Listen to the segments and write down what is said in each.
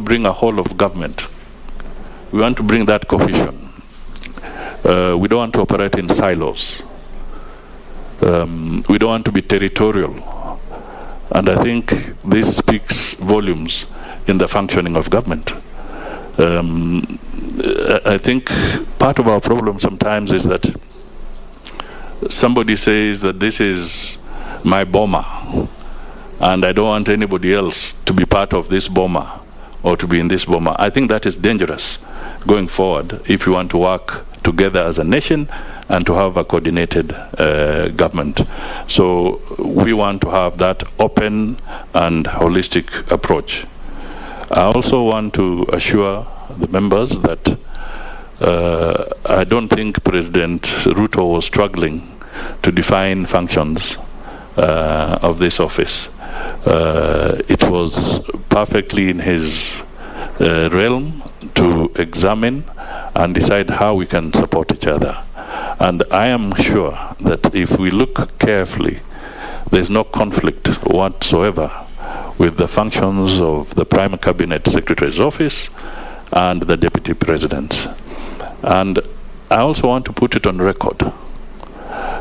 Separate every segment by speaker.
Speaker 1: bring a whole of government. We want to bring that cohesion. We don't want to operate in silos. We don't want to be territorial. And I think this speaks volumes in the functioning of government. I think part of our problem sometimes is that somebody says that this is my boma, and I don't want anybody else to be part of this boma or to be in this boma. I think that is dangerous going forward if you want to work together as a nation and to have a coordinated government. So we want to have that open and holistic approach. I also want to assure the members that I don't think President Ruto was struggling to define functions of this office. It was perfectly in his realm to examine and decide how we can support each other. And I am sure that if we look carefully, there's no conflict whatsoever with the functions of the Prime Cabinet Secretary's office and the Deputy President. And I also want to put it on record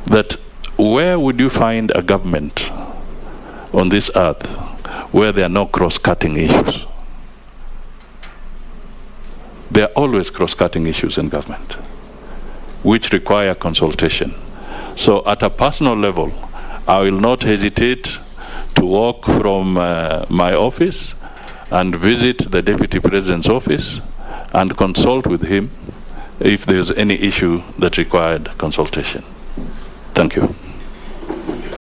Speaker 1: that where would you find a government on this earth where there are no cross-cutting issues? There are always cross-cutting issues in government, which require consultation. So at a personal level, I will not hesitate to walk from my office and visit the Deputy President's office and consult with him if there's any issue that required consultation. Thank you.